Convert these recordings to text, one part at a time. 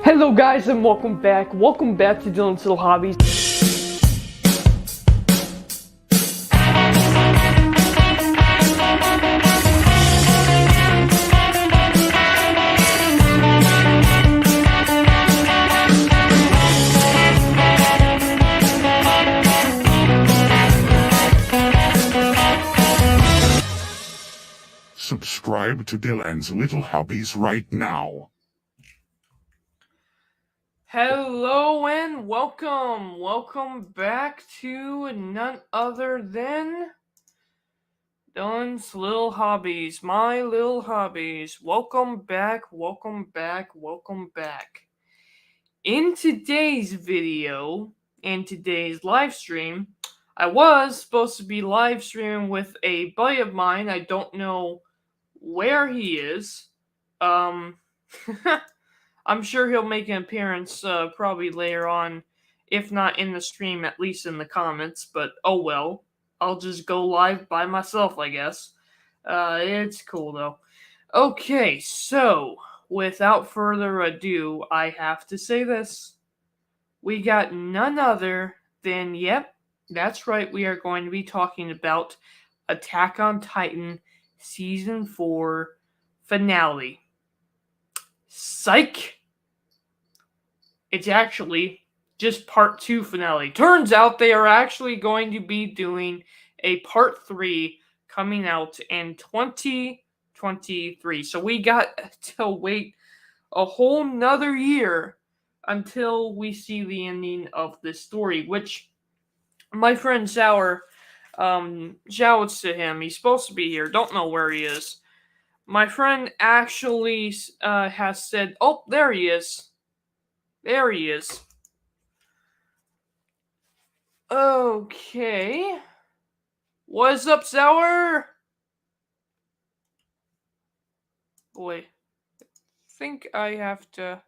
Hello guys and welcome back. Welcome back to Dylan's Little Hobbies. Subscribe to Dylan's Little Hobbies right now. Hello and welcome back to none other than Dylan's Little Hobbies, my little hobbies. Welcome back. In today's video and today's live stream, I was supposed to be live streaming with a buddy of mine. I don't know where he is. I'm sure he'll make an appearance probably later on, if not in the stream, at least in the comments, but oh well. I'll just go live by myself, I guess. It's cool, though. Okay, so, without further ado, I have to say this. We got none other than, yep, that's right, we are going to be talking about Attack on Titan Season 4 finale. Psych! It's actually just part 2 finale. Turns out they are actually going to be doing a part 3 coming out in 2023. So we got to wait a whole nother year until we see the ending of this story, which my friend Sour, shouts to him. He's supposed to be here. Don't know where he is. My friend actually has said, oh, there he is. There he is. Okay. What's up, Sour? Boy, I think I have to...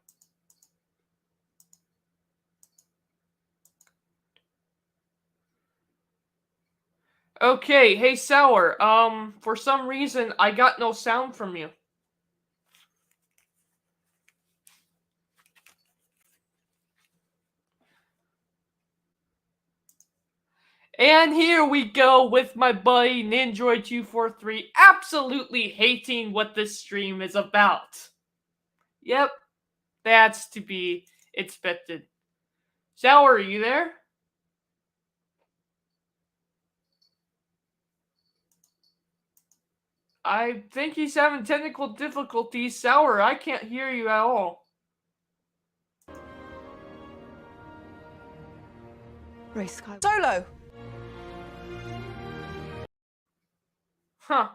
Okay, hey, Sour. For some reason, I got no sound from you. And here we go with my buddy Ninjoy243 absolutely hating what this stream is about. Yep, that's to be expected. Sour, are you there? I think he's having technical difficulties. Sour, I can't hear you at all. Solo! Huh.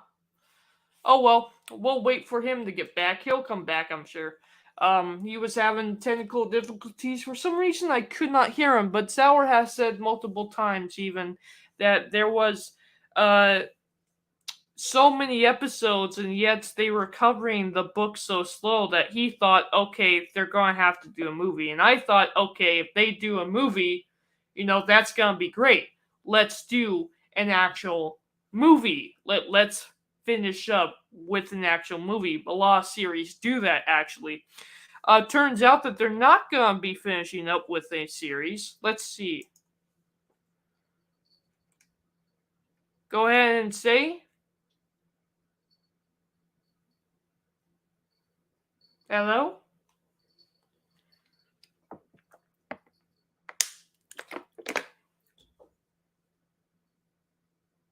Oh well, we'll wait for him to get back. He'll come back, I'm sure. He was having technical difficulties. For some reason, I could not hear him, but Sour has said multiple times even that there was so many episodes, and yet they were covering the book so slow that he thought, okay, they're going to have to do a movie. And I thought, okay, if they do a movie, that's going to be great. Let's do an actual movie. Let's finish up with an actual movie. A lot of series do that, actually. Turns out that they're not going to be finishing up with a series. Let's see. Go ahead and say. Hello?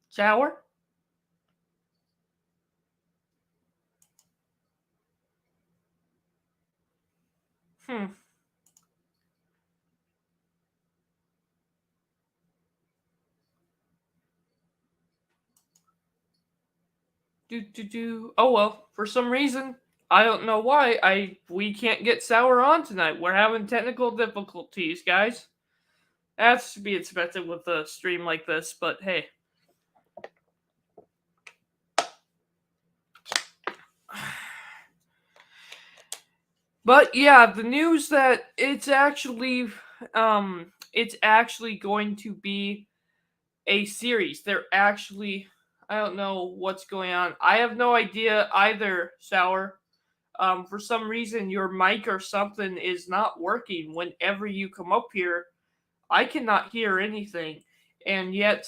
Sour? Oh well, for some reason, I don't know why, we can't get Sour on tonight. We're having technical difficulties, guys. That's to be expected with a stream like this, but hey. But yeah, the news that it's actually going to be a series. They're actually, I don't know what's going on. I have no idea either, Sour. For some reason your mic or something is not working whenever you come up here. I cannot hear anything, and yet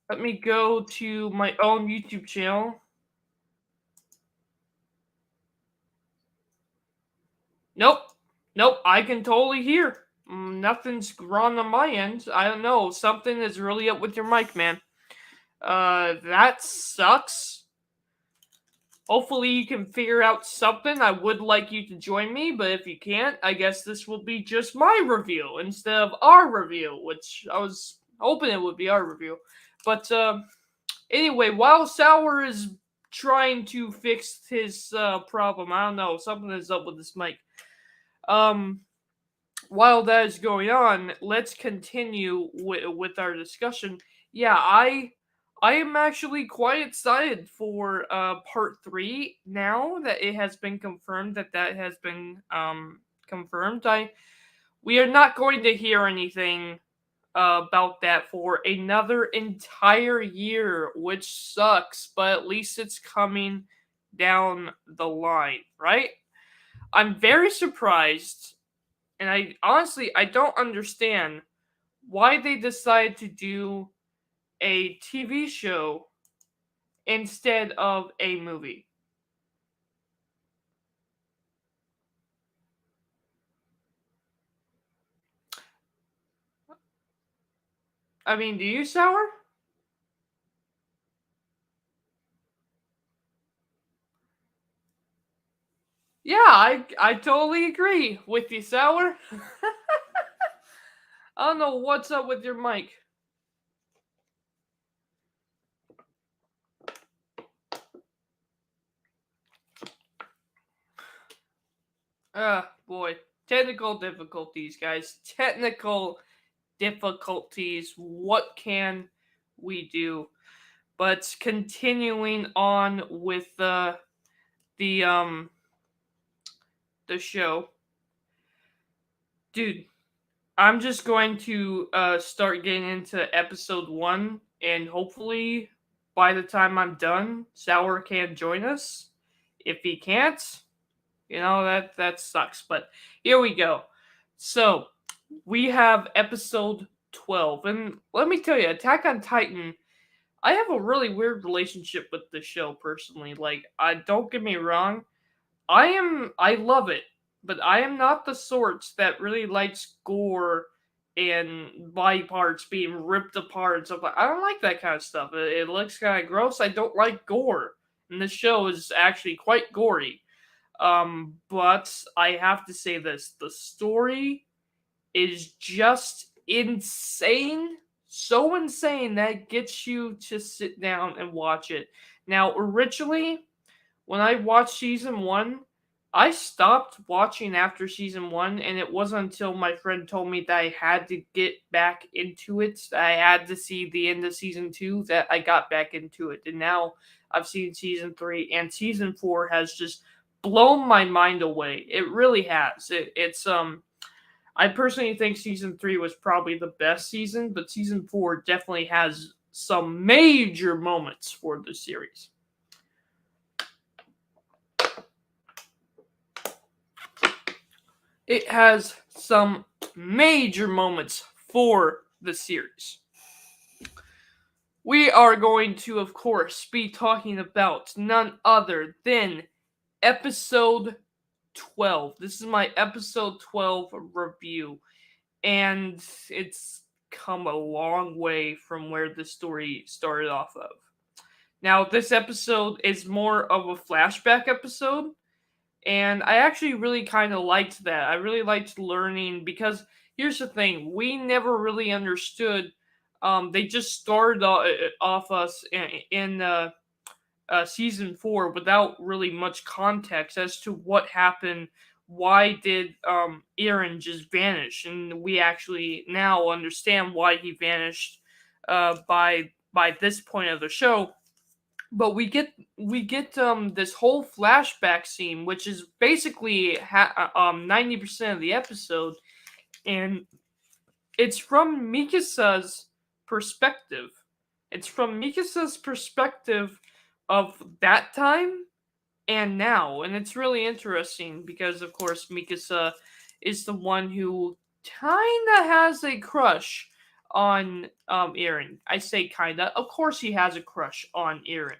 let me go to my own YouTube channel. Nope. Nope, I can totally hear. Nothing's wrong on my end. I don't know. Something is really up with your mic, man. That sucks. Hopefully you can figure out something. I would like you to join me, but if you can't, I guess this will be just my review instead of our review, which I was hoping it would be our review. But anyway, while Sour is trying to fix his problem, I don't know, something is up with this mic. While that is going on, let's continue with our discussion. Yeah, I am actually quite excited for part 3 now that it has been confirmed that has been confirmed. We are not going to hear anything about that for another entire year, which sucks, but at least it's coming down the line, right? I'm very surprised, and I don't understand why they decided to do a TV show instead of a movie. I mean, do you, Sour? Yeah, I totally agree with you, Sour. I don't know what's up with your mic. Boy. Technical difficulties, guys. Technical difficulties. What can we do? But continuing on with the show. Dude, I'm just going to start getting into episode 1, and hopefully by the time I'm done, Sour can join us. If he can't, that sucks. But here we go. So we have episode 12, and let me tell you, Attack on Titan. I have a really weird relationship with the show personally. Like, I don't get me wrong, I love it, but I am not the sort that really likes gore and body parts being ripped apart and stuff. I don't like that kind of stuff. It looks kind of gross. I don't like gore, and this show is actually quite gory. But I have to say this: the story is just insane, so insane that it gets you to sit down and watch it. Now, originally, when I watched season 1, I stopped watching after season 1, and it wasn't until my friend told me that I had to get back into it, that I had to see the end of season 2, that I got back into it. And now I've seen season 3, and season 4 has just blown my mind away. It really has. It's I personally think season 3 was probably the best season, but season 4 definitely has some major moments for the series. It has some major moments for the series. We are going to, of course, be talking about none other than episode 12. This is my episode 12 review, and it's come a long way from where the story started off of. Now, this episode is more of a flashback episode, and I actually really kind of liked that. I really liked learning, because here's the thing: we never really understood. They just started off us in season 4 without really much context as to what happened. Why did Eren just vanish? And we actually now understand why he vanished by this point of the show. But we get this whole flashback scene, which is basically 90% of the episode, and it's from Mikasa's perspective. It's from Mikasa's perspective of that time, and now. And it's really interesting because, of course, Mikasa is the one who kinda has a crush on Eren. I say kinda. Of course, he has a crush on Eren.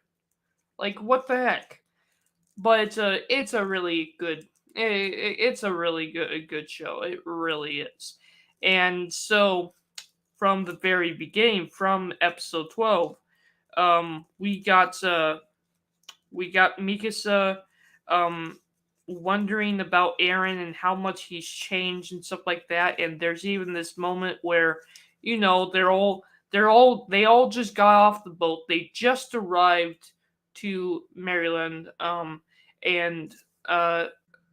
Like, what the heck? But it's a really good it's a really good show. It really is. And so from the very beginning, from episode 12, we got Mikasa um wondering about Eren and how much he's changed and stuff like that. And there's even this moment where, they all just got off the boat. They just arrived to Maryland. And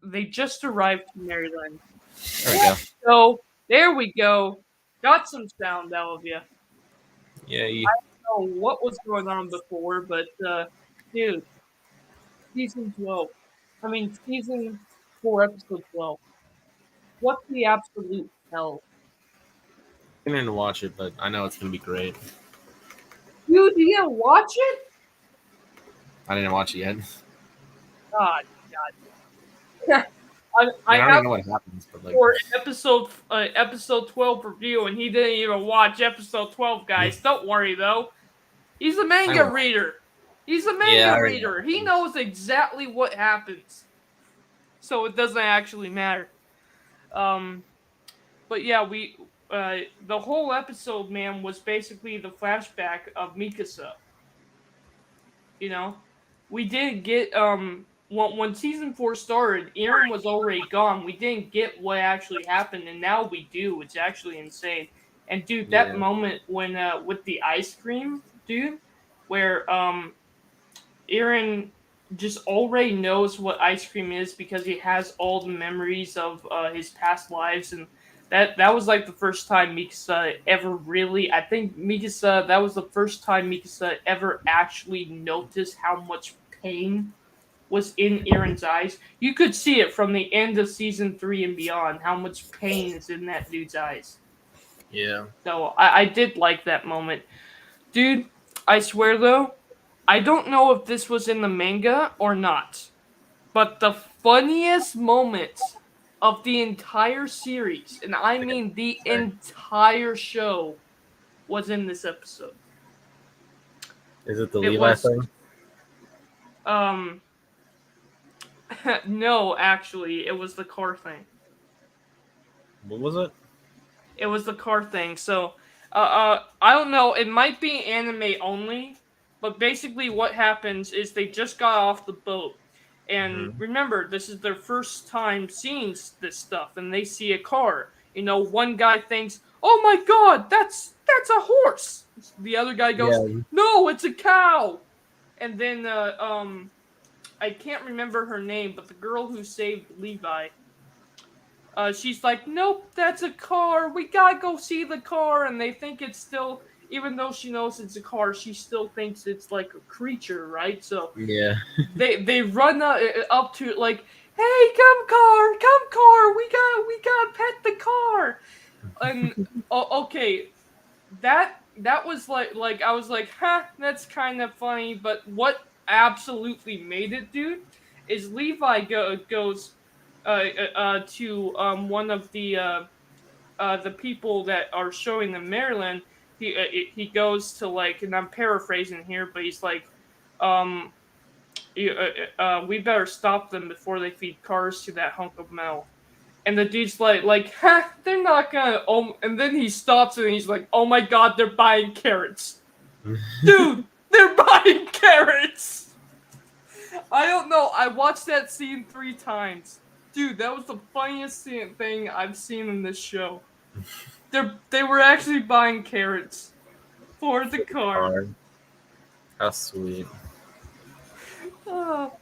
they just arrived to Maryland. There we go. So there we go. Got some sound out of you. Yay. I don't know what was going on before, but dude, season 12. I mean, season 4, episode 12. What the absolute hell? I didn't watch it, but I know it's gonna be great. You didn't watch it? I didn't watch it yet. God. I I don't have even know what happens, but like, for episode 12 review, and he didn't even watch episode 12, guys. Don't worry, though. He's a manga will. reader. He's a Yeah, manga I already reader. know. He knows exactly what happens. So it doesn't actually matter. But yeah, the whole episode, man, was basically the flashback of Mikasa. You know, we didn't get when season 4 started, Eren was already gone. We didn't get what actually happened, and now we do. It's actually insane. And dude, that Yeah. moment when with the ice cream, dude, where Eren just already knows what ice cream is because he has all the memories of his past lives, and that was like the first time Mikasa ever really. I think Mikasa that was the first time Mikasa ever actually noticed how much pain was in Eren's eyes. You could see it from the end of season 3 and beyond. How much pain is in that dude's eyes. yeah. So I did like that moment, dude. I swear though, I don't know if this was in the manga or not, but the funniest moments of the entire series, and I mean the entire show, was in this episode. Is it the It Levi was- thing? No, actually, it was the car thing. What was it? It was the car thing. So, I don't know. It might be anime only, but basically, what happens is they just got off the boat, and remember, this is their first time seeing this stuff, and they see a car. You know, one guy thinks, "Oh my God, that's a horse." The other guy goes, Yeah. "No, it's a cow." And then, I can't remember her name, but the girl who saved Levi. She's like, "Nope, that's a car. We gotta go see the car." And they think it's still, even though she knows it's a car, she still thinks it's like a creature, right? So Yeah. they run up to it like, "Hey, come car, we gotta pet the car." And okay, that was like I was like, that's kind of funny. But what absolutely made it, dude, is Levi goes to one of the people that are showing them Maryland. He goes to, like, and I'm paraphrasing here, but he's like, we better stop them before they feed cars to that hunk of metal. And the dude's like, they're not gonna. And then he stops and he's like, "Oh my God, they're buying carrots, dude! They're buying carrots." I don't know. I watched that scene 3 times. Dude, that was the funniest thing I've seen in this show. They were actually buying carrots for the car. How sweet. Oh.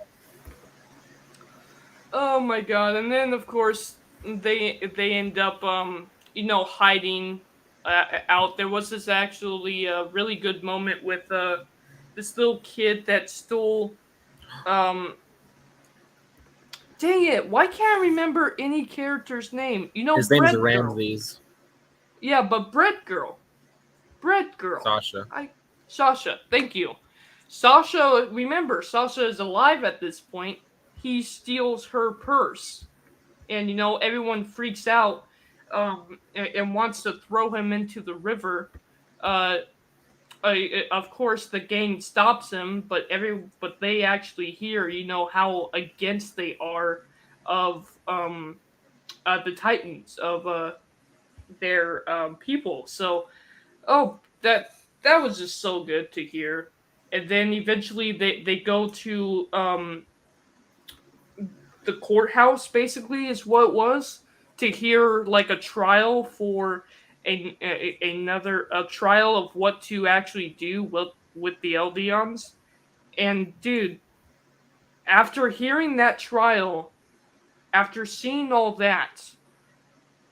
Oh my God. And then, of course, they end up hiding out. There was this actually really good moment with this little kid that stole dang it, why can't I remember any character's name? You know, His name is Bread Girl. Ramses. Yeah, but Bread Girl. Sasha. Sasha, thank you. Sasha, remember, Sasha is alive at this point. He steals her purse, and everyone freaks out, and wants to throw him into the river. Uh, of course, the gang stops him, but they actually hear, how against they are of the Titans, of their people. So, oh, that was just so good to hear. And then eventually they go to the courthouse, basically is what it was, to hear like a trial for another a trial of what to actually do with the Eldions. And dude, after hearing that trial, after seeing all that,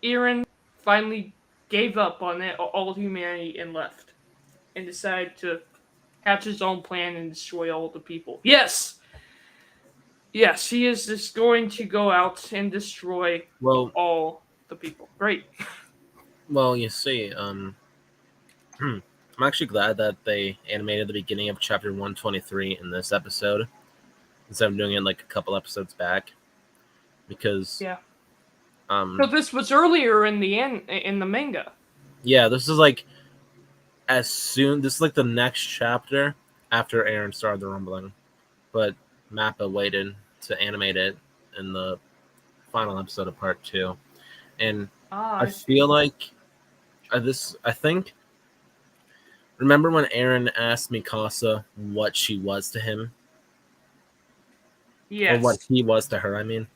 Eren finally gave up on all humanity and left, and decided to hatch his own plan and destroy all the people. Yes, yes, he is just going to go out and destroy Well, all the people. Great. you see, I'm actually glad that they animated the beginning of chapter 123 in this episode instead of doing it like a couple episodes back, because Yeah. um So this was earlier in the manga. yeah, this is like this is like the next chapter after Eren started the rumbling, but Mappa waited to animate it in the final episode of part 2, and I I see. feel like I think. Remember when Eren asked Mikasa what she was to him, or what Yes. he was to her? I mean,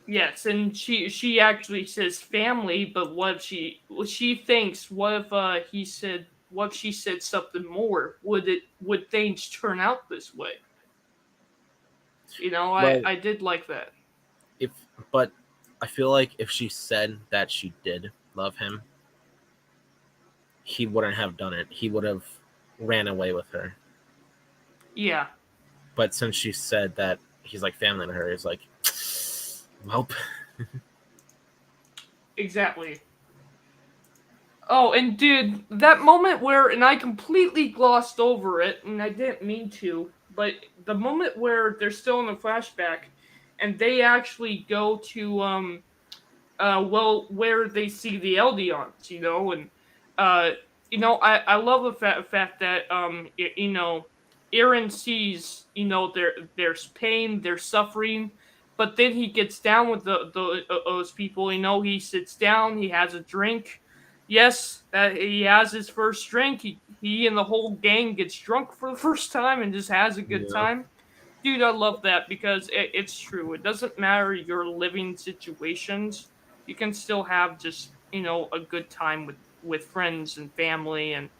Yes, and she actually says family, but she thinks, what if what if she said something more? Would things turn out this way? I well, I did like that. if but I feel like if she said that she did love him, he wouldn't have done it. He would have ran away with her. Yeah, But since she said that he's like family to her, he's like, well, exactly. Oh, and dude, that moment where, and I completely glossed over it, and I didn't mean to, but the moment where they're still in the flashback, and they actually go to where they see the Eldions, and uh I love the fact that Eren sees, there's pain, there's suffering, but then he gets down with those people. He sits down, he has a drink. Yes, that he has his first drink. He and the whole gang gets drunk for the first time and just has a good yeah, time. Dude, I love that because it's true. It doesn't matter your living situations. You can still have just, a good time with friends and family. And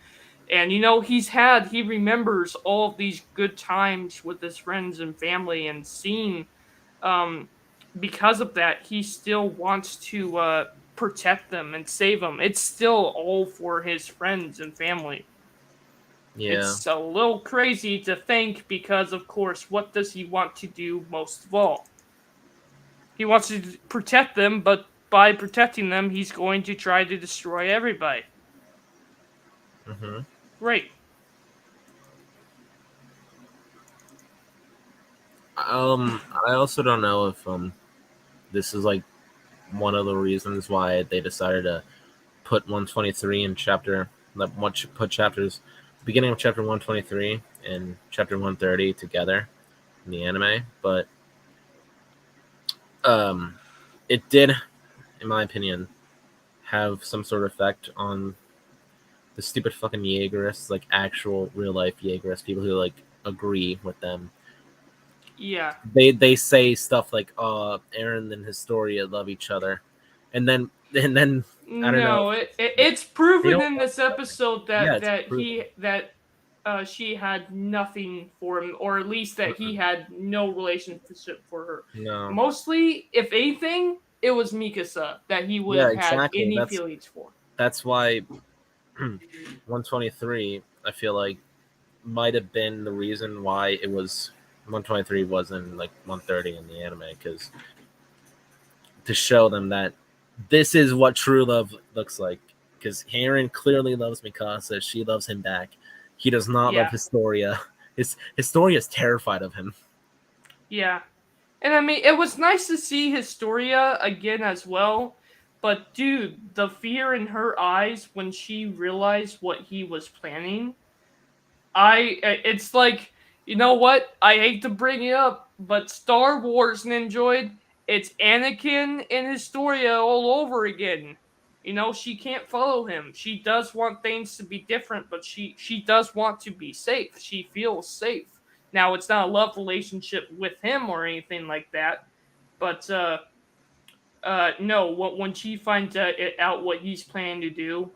he remembers all of these good times with his friends and family, and seeing, um because of that, he still wants to protect them and save them. It's still all for his friends and family. yeah, It's a little crazy to think, because, of course, what does he want to do most of all? He wants to protect them, but by protecting them, he's going to try to destroy everybody. hmm Great. I also don't know if this is like one of the reasons why they decided to put 123 in chapter, put chapters, beginning of chapter 123 and chapter 130 together in the anime, but um, it did, in my opinion, have some sort of effect on the stupid fucking Jaegerists, like actual real life Jaegerist people who like agree with them. Yeah. They say stuff like, Eren and Historia love each other," and then I don't know, No, it's they proven don't in love this each other. episode Yeah, that it's that proven. he that she had nothing for him, or at least that he Mm-mm. had no relationship for her. No. Mostly, if anything, it was Mikasa that he would Yeah, have had exactly. any That's feelings for. that's why 123, I feel like, might have been the reason why it was 123 wasn't like 130 in the anime, because to show them that this is what true love looks like. Because Eren clearly loves Mikasa, she loves him back. He does not love Yeah. Historia. His story is terrified of him. Yeah. And I mean, it was nice to see Historia again as well. But dude, the fear in her eyes when she realized what he was planning, it's like, you know what? I hate to bring it up, but Star Wars Ninjoid, it's Anakin and Historia all over again. You know, she can't follow him. She does want things to be different, but she does want to be safe. She feels safe. Now, it's not a love relationship with him or anything like that, but no. When she finds out what he's planning to do,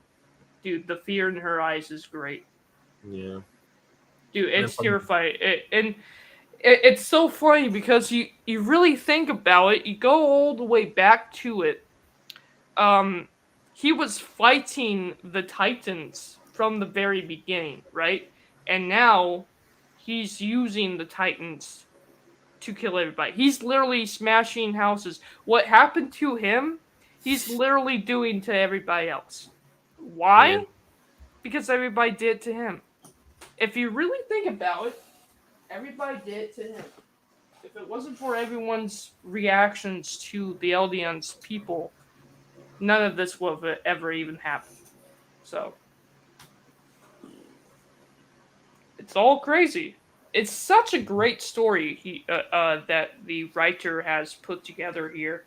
dude, the fear in her eyes is great. Yeah. Dude, And it's then terrifying. It's so funny because you really think about it. You go all the way back to it. Um, he was fighting the Titans from the very beginning, right? And now he's using the Titans to kill everybody. He's literally smashing houses. What happened to him, he's literally doing to everybody else. yeah. Why? Because everybody did it to him. If you really think about it, everybody did it to him. If it wasn't for everyone's reactions to the Eldian's people, none of this would have ever even happened. So, it's all crazy. It's such a great story that the writer has put together here,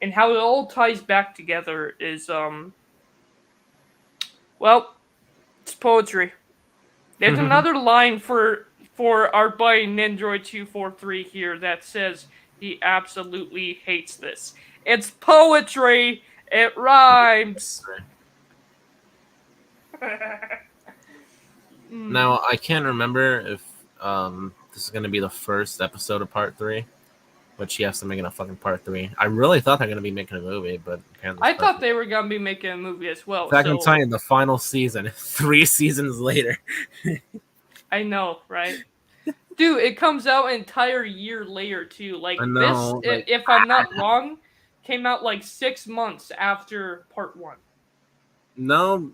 and how it all ties back together is well, it's poetry. There's another line for our buddy Nindroid243 here that says he absolutely hates this. It's poetry. It rhymes. Now I can't remember if this is gonna be the first episode of part 3, but yes, they're making a fucking part 3. I really thought they're gonna be making a movie, but apparently I thought they were gonna be making a movie as well. Attack on So Titan, the final season, 3 seasons later. I know, right? Dude, it comes out an entire year later too. Like I know, this, like- if I'm not wrong, came out like 6 months after part 1. No,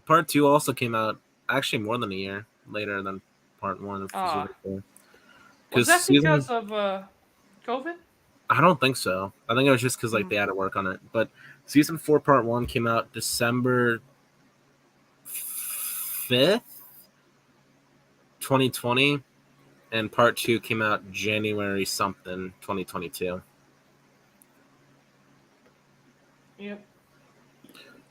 part 2 also came out actually more than a year later than part 1 of season 4. Was that because of COVID? I don't think so. I think it was just because like they had to work on it. But season 4 part 1 came out December 5th, 2020, and part 2 came out January something 2022. Yep.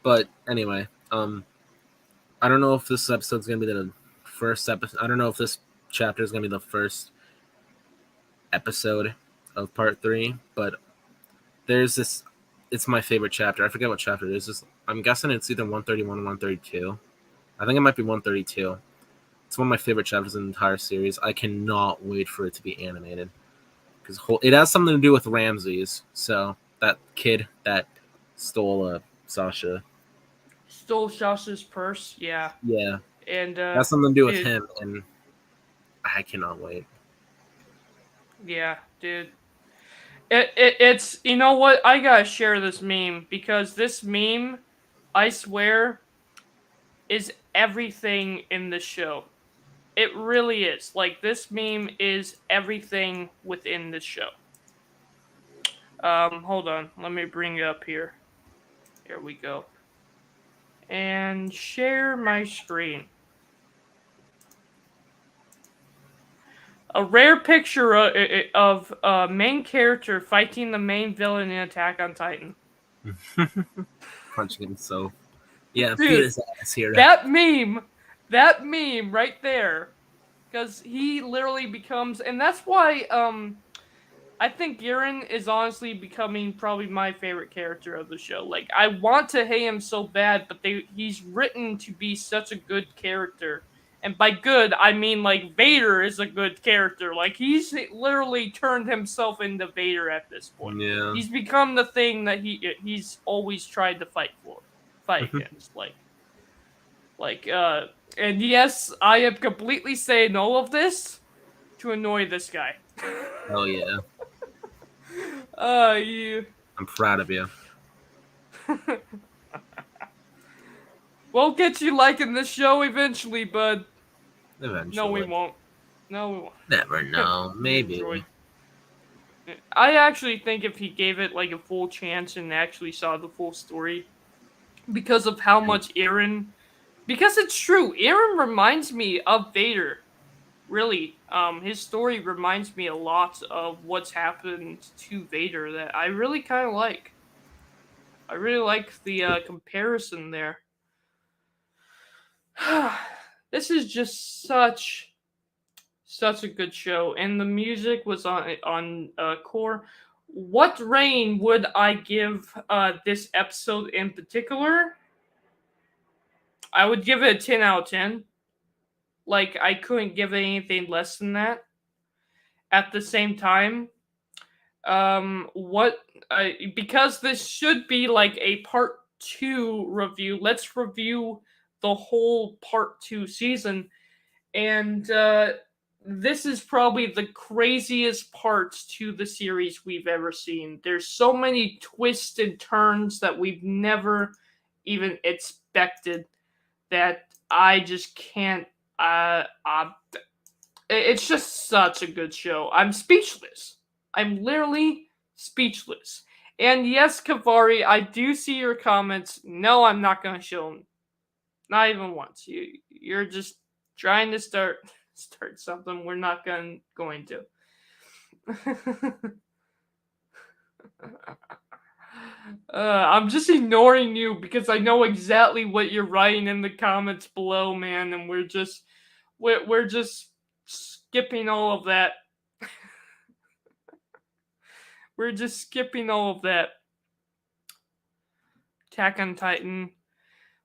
But anyway, I don't know if this episode's gonna be the first episode. I don't know if this chapter is gonna be the first episode of part 3, but there's this. It's my favorite chapter. I forget what chapter it is. I'm guessing it's either 131 or 132. I think it might be 132. It's one of my favorite chapters in the entire series. I cannot wait for it to be animated because it has something to do with Ramses. So that kid that stole Sasha. Stole Sasha's purse, yeah. Yeah. And that's something to do with him, and I cannot wait. Yeah, dude. It's, you know what? I gotta share this meme because this meme, I swear, is everything in the show. It really is. Like, this meme is everything within the show. Hold on. Let me bring it up here. Here we go. And share my screen. A rare picture of a main character fighting the main villain in Attack on Titan. Punching him so. Yeah, Dude, beat his ass here. That meme right there. Because he literally becomes, and that's why I think Eren is honestly becoming probably my favorite character of the show. Like, I want to hate him so bad, but he's written to be such a good character. And by good, I mean, like, Vader is a good character. Like, he's literally turned himself into Vader at this point. Yeah. He's become the thing that he's always tried to fight against. And yes, I am completely saying all of this to annoy this guy. Oh, yeah. You. I'm proud of you. We'll get you liking this show eventually, bud. Eventually. No, we won't. No. Never know. Maybe. Enjoyed. I actually think if he gave it like a full chance and actually saw the full story, because of how much Eren, because it's true, Eren reminds me of Vader. Really, his story reminds me a lot of what's happened to Vader that I really kind of like. I really like the comparison there. This is just such a good show, and the music was on core. What rating would I give this episode in particular? I would give it a 10 out of 10. Like, I couldn't give it anything less than that. At the same time, what because this should be like a part 2 review. Let's review the whole part 2 season, and this is probably the craziest parts to the series we've ever seen. There's so many twists and turns that we've never even expected that I just can't. It's just such a good show. I'm speechless. I'm literally speechless. And yes, Kavari, I do see your comments. No, I'm not going to show them. Not even once. You're just trying to start something we're not going to. I'm just ignoring you because I know exactly what you're writing in the comments below, man, and we're just skipping all of that. We're just skipping all of that. Attack on Titan.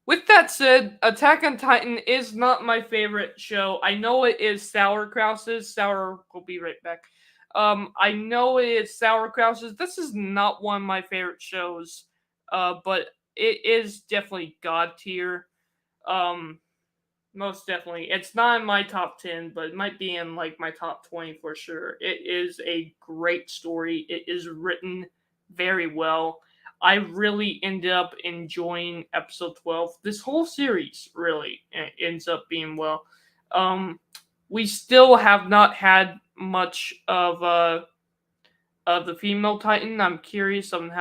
With that said, Attack on Titan is not my favorite show. I know it is Sauerkraus's. Sour will be right back. I know it is Sauerkraus's. This is not one of my favorite shows, but it is definitely God tier. Most definitely. It's not in my top 10, but it might be in like my top 20 for sure. It is a great story. It is written very well. I really ended up enjoying episode 12. This whole series really ends up being well. We still have not had much of the female Titan. I'm curious on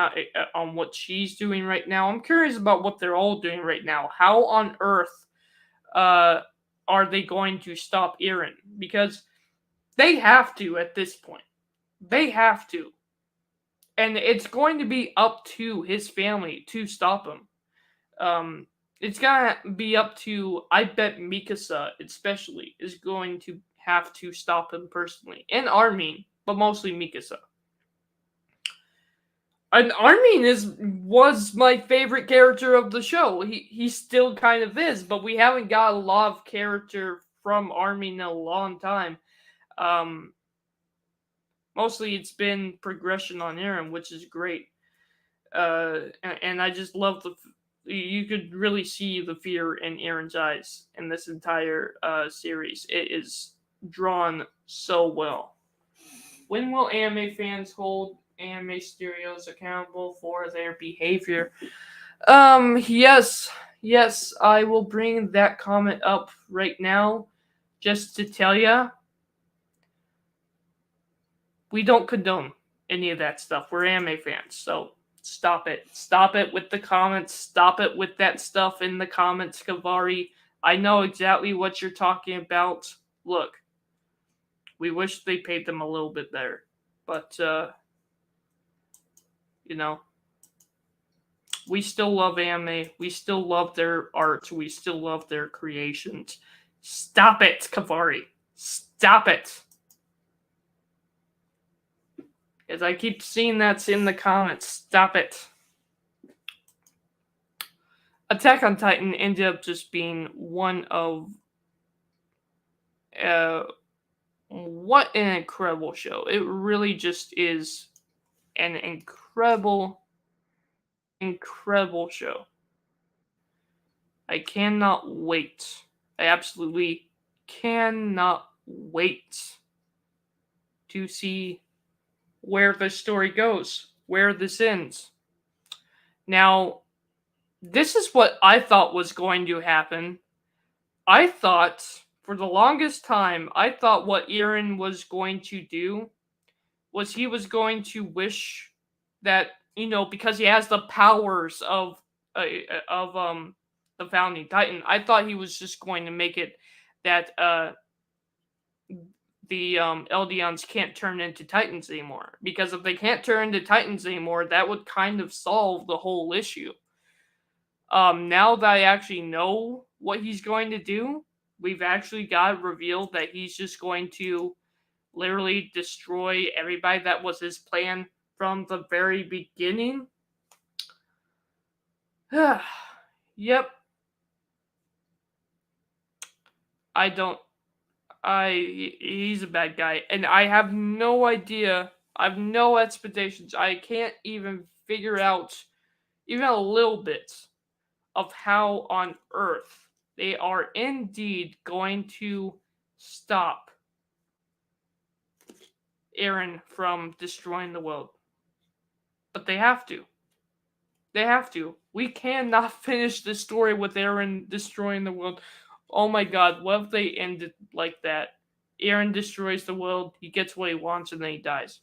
on what she's doing right now. I'm curious about what they're all doing right now. How on earth are they going to stop Eren? Because they have to at this point. They have to. And it's going to be up to his family to stop him. It's gonna be up to, I bet Mikasa especially is going to have to stop him personally. And Armin, but mostly Mikasa. And Armin was my favorite character of the show. He still kind of is, but we haven't got a lot of character from Armin in a long time. Mostly it's been progression on Eren, which is great. And I just love you could really see the fear in Eren's eyes in this entire series. It is drawn so well. When will anime fans hold anime studios accountable for their behavior? Yes, I will bring that comment up right now, just to tell you, we don't condone any of that stuff. We're anime fans, so stop it. Stop it with the comments. Stop it with that stuff in the comments, Kavari. I know exactly what you're talking about. Look, we wish they paid them a little bit better, but we still love anime. We still love their art. We still love their creations. Stop it, Kavari. Stop it. As I keep seeing that's in the comments. Stop it. Attack on Titan ended up just being one of... what an incredible show. It really just is an incredible show. I cannot wait. I absolutely cannot wait to see where the story goes, where this ends. Now, this is what I thought was going to happen. I thought for the longest time, I thought what Eren was going to do was he was going to wish that, because he has the powers of the founding titan. I thought he was just going to make it that the Eldians can't turn into titans anymore, because if they can't turn into titans anymore, that would kind of solve the whole issue. Now that I actually know what he's going to do, we've actually got revealed that he's just going to literally destroy everybody. That was his plan from the very beginning. Yep. He's a bad guy, and I have no idea. I have no expectations. I can't even figure out even a little bit of how on earth they are indeed going to stop Eren from destroying the world. But they have to. They have to. We cannot finish this story with Eren destroying the world. Oh my god, what if they end it like that? Eren destroys the world, he gets what he wants, and then he dies.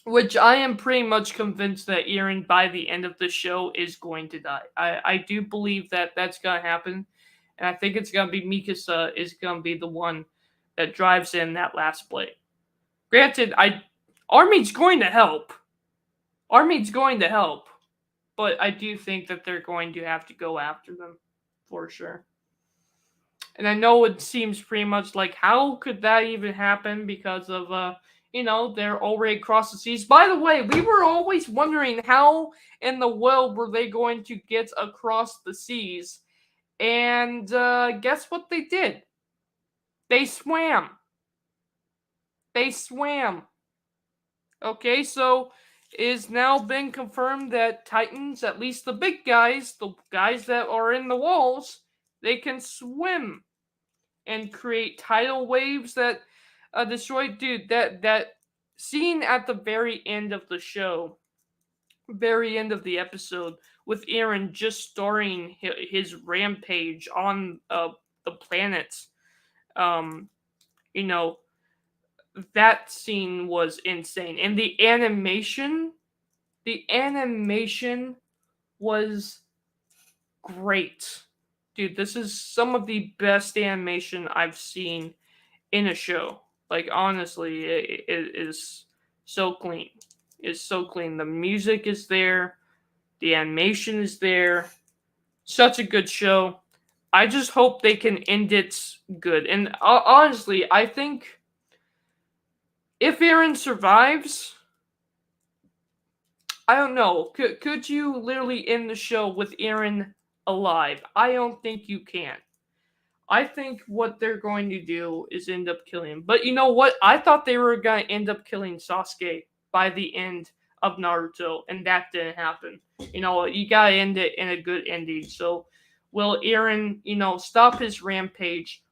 Which I am pretty much convinced that Eren, by the end of the show, is going to die. I do believe that that's going to happen. And I think it's going to be Mikasa is going to be the one that drives in that last blade. Granted, Armin's going to help. Armin's going to help. But I do think that they're going to have to go after them. For sure. And I know it seems pretty much like, how could that even happen? Because of, they're already across the seas. By the way, we were always wondering how in the world were they going to get across the seas. And guess what they did? They swam. They swam. Okay, so it has now been confirmed that Titans, at least the big guys, the guys that are in the walls, they can swim and create tidal waves that destroy. Dude, that scene at the very end of the show, very end of the episode, with Eren just starting his rampage on the planets, that scene was insane. And the animation was great. Dude, this is some of the best animation I've seen in a show. Like, honestly, it is so clean. It's so clean. The music is there. The animation is there. Such a good show. I just hope they can end it good. And honestly, I think if Eren survives, I don't know. Could you literally end the show with Eren alive? I don't think you can. I think what they're going to do is end up killing him. But you know what? I thought they were going to end up killing Sasuke by the end of Naruto, and that didn't happen. You got to end it in a good ending. So will Eren, stop his rampage,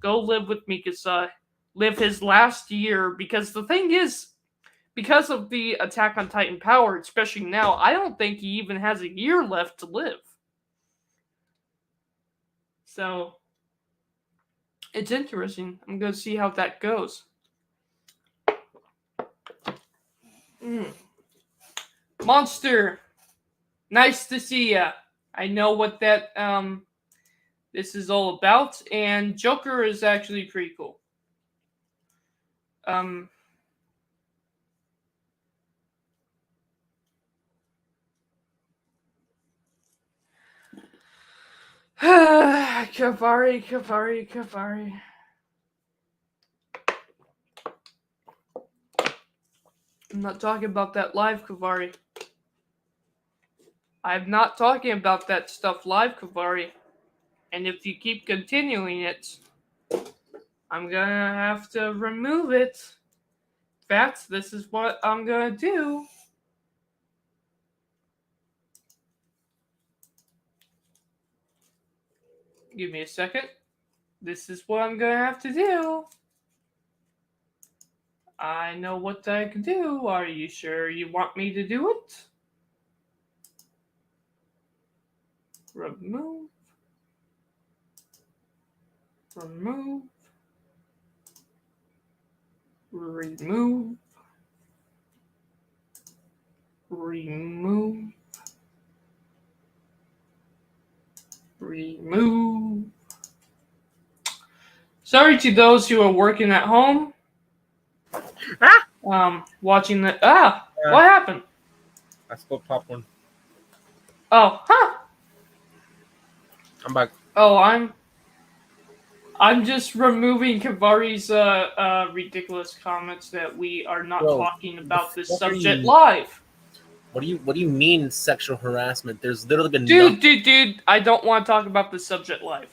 go live with Mikasa, live his last year? Because the thing is, because of the Attack on Titan power, especially now, I don't think he even has a year left to live. So it's interesting. I'm going to see how that goes. Monster, nice to see ya. I know what that this is all about, and Joker is actually pretty cool. Kavari. I'm not talking about that live, Kavari. I'm not talking about that stuff live, Kavari. And if you keep continuing it, I'm gonna have to remove it. In fact, this is what I'm gonna do. Give me a second. This is what I'm gonna have to do. I know what I can do. Are you sure you want me to do it? Remove. Remove. Remove. Remove. Remove. Sorry to those who are working at home. Watching the what happened? I spilled popcorn. Oh, huh. I'm back. Oh, I'm just removing Kavari's ridiculous comments that we are not Bro, talking about the this fuck are subject you- live. What do you mean sexual harassment? There's literally been Dude, I don't want to talk about this subject live.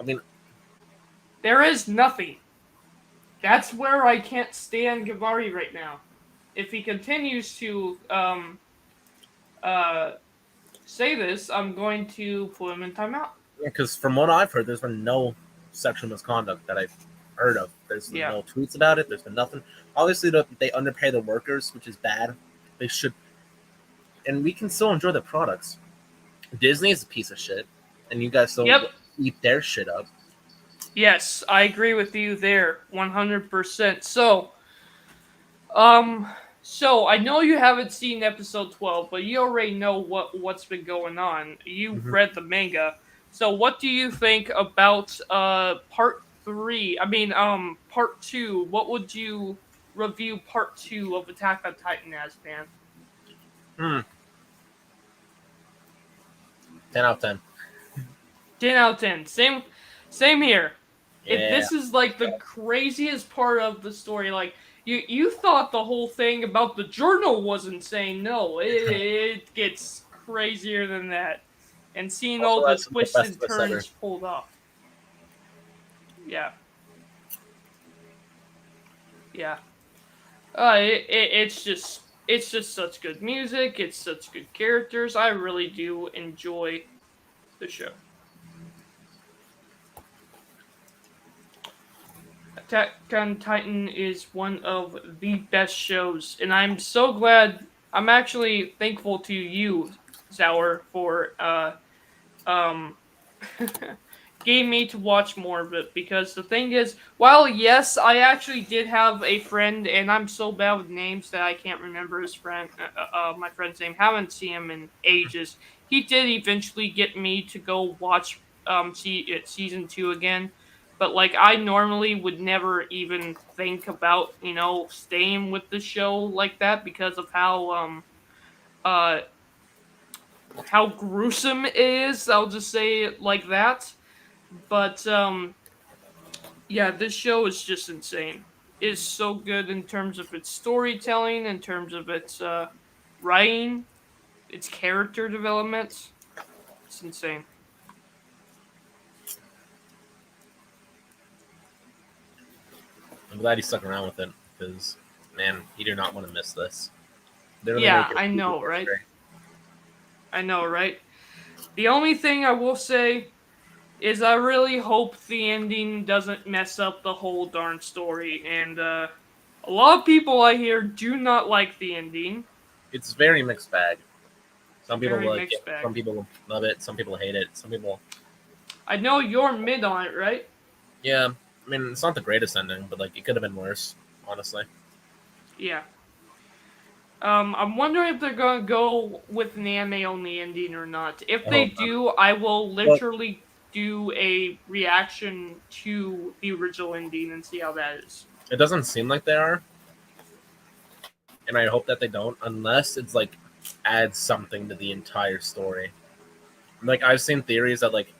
I mean, There is nothing. That's where I can't stand Gavari right now. If he continues to uh say this, I'm going to put him in timeout. because from what I've heard, there's been no sexual misconduct that I've heard of. There's been Yeah. no tweets about it. There's been nothing. Obviously, they underpay the workers, which is bad. They should, and we can still enjoy the products. Disney is a piece of shit, and you guys still Yep. eat their shit up. Yes, I agree with you there, 100%. So I know you haven't seen episode 12, but you already know what's been going on. You've read the manga. So what do you think about part 3? I mean, part 2. What would you review part 2 of Attack on Titan as, man? 10 out of 10. 10 out of 10. Same here. Yeah. If this is like the craziest part of the story, like you thought the whole thing about the journal was insane. No, it gets crazier than that. And seeing Also all the has some of the twists best and twists ever. turns pulled off. Yeah. Yeah. It's just such good music. It's such good characters. I really do enjoy the show. Attack on Titan is one of the best shows, and I'm so glad. I'm actually thankful to you, Zauer, for um getting me to watch more of it. Because the thing is, while yes, I actually did have a friend, and I'm so bad with names that I can't remember his friend, my friend's name. Haven't seen him in ages. He did eventually get me to go watch season 2 again. But like I normally would never even think about, staying with the show like that because of uh how gruesome it is. I'll just say it like that. But yeah, this show is just insane. It's so good in terms of its storytelling, in terms of its writing, its character development. It's insane. I'm glad he stuck around with it because, man, you do not want to miss this. Literally Yeah, make your I know, feet right? straight. I know, right? The only thing I will say is I really hope the ending doesn't mess up the whole darn story. And a lot of people I hear do not like the ending. It's very mixed bag. Some people Very like it. mixed bag. Some people love it. Some people hate it. Some people, I know you're mid on it, right? yeah. I mean, it's not the greatest ending, but like it could have been worse, honestly. Yeah. I'm wondering if they're gonna go with an anime only ending or not. If I they hope not. do, I will literally do a reaction to the original ending and see how that is. It doesn't seem like they are, and I hope that they don't, unless it's like adds something to the entire story. Like I've seen theories that like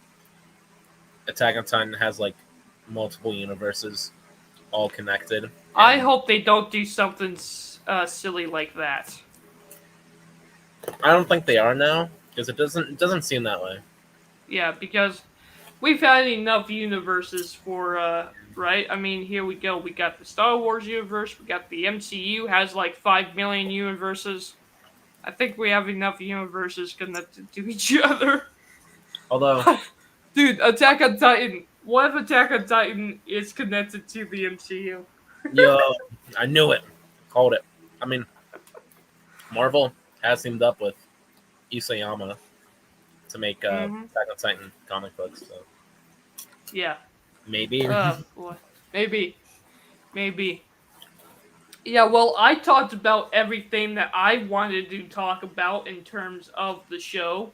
Attack on Titan has like multiple universes all connected. I and hope they don't do something silly like that. I don't think they are now because it doesn't seem that way. Yeah, because we've had enough universes for right? I mean, here we go. We got the Star Wars universe, we got the MCU has like 5 million universes. I think we have enough universes connected to each other. Although, Dude, Attack on Titan. What if Attack on Titan is connected to the MCU? yo, I knew it, called it. I mean, Marvel has teamed up with Isayama to make Attack on Titan comic books. So. Yeah. Maybe. Boy. Maybe. Yeah, well, I talked about everything that I wanted to talk about in terms of the show.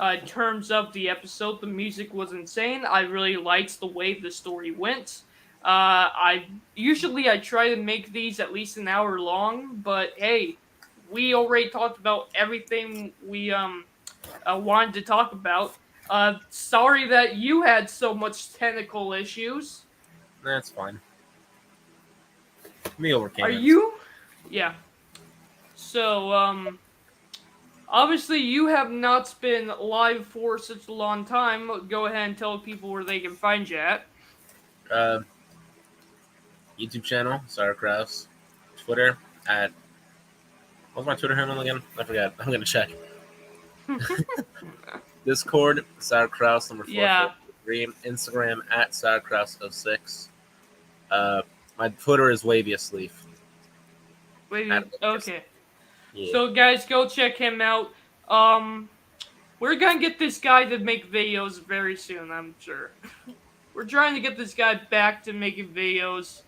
In terms of the episode, the music was insane. I really liked the way the story went. I try to make these at least an hour long, but hey, we already talked about everything we wanted to talk about. Sorry that you had so much technical issues. That's fine. We overcame Are it. you? Yeah. So, obviously you have not been live for such a long time. Go ahead and tell people where they can find you at. YouTube channel, Sauerkraus. Twitter at what's my Twitter handle again? I forgot. I'm gonna check. Discord, Sauerkraus number 443. Instagram at Sauerkraus06. My Twitter is Wavius Leaf. Okay. Yeah. So guys, go check him out. We're gonna get this guy to make videos very soon, I'm sure. We're trying to get this guy back to making videos.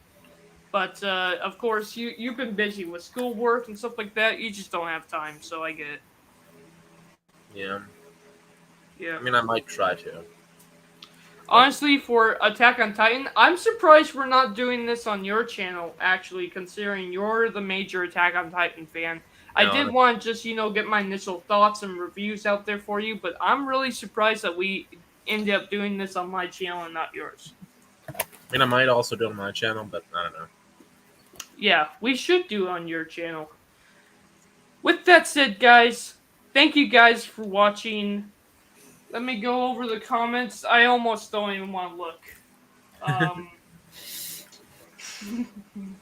But of course you've been busy with schoolwork and stuff like that. You just don't have time, so I get it. Yeah. Yeah. I mean, I might try to. Honestly, for Attack on Titan, I'm surprised we're not doing this on your channel, actually, considering you're the major Attack on Titan fan. I did want to just, get my initial thoughts and reviews out there for you, but I'm really surprised that we ended up doing this on my channel and not yours. I mean, I might also do it on my channel, but I don't know. Yeah, we should do it on your channel. With that said, guys, thank you guys for watching. Let me go over the comments. I almost don't even want to look.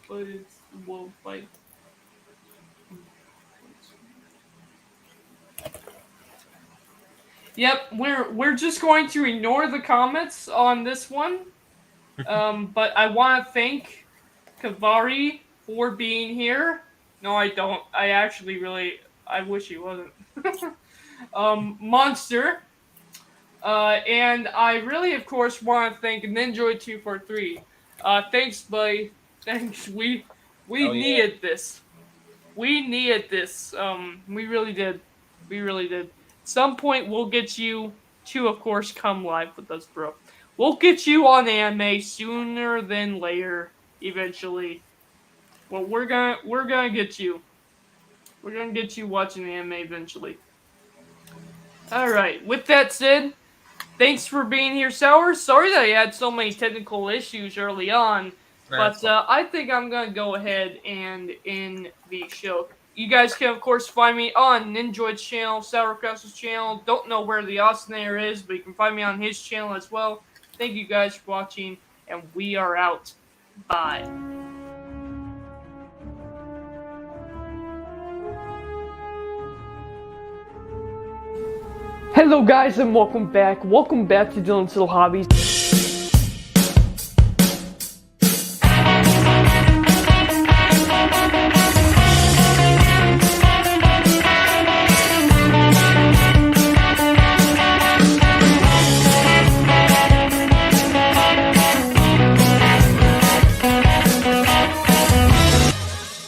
But it's wolf fight. Yep, we're just going to ignore the comments on this one. But I want to thank Kavari for being here. No, I don't. I actually I wish he wasn't. Monster. And I really, of course, want to thank Ninjoid243. Thanks, buddy. Thanks. We needed this. We needed this. We really did. We really did. At some point, we'll get you to, of course, come live with us, bro. We'll get you on anime sooner than later, eventually. Well, we're gonna get you. We're gonna get you watching anime eventually. Alright, with that said, thanks for being here, Sour. Sorry that I had so many technical issues early on, but I think I'm going to go ahead and end the show. You guys can, of course, find me on Ninjoid's channel, Sauerkraus's channel. Don't know where the Ostinator is, but you can find me on his channel as well. Thank you guys for watching, and we are out. Bye. Hello guys and welcome back to Dylan's Little Hobbies.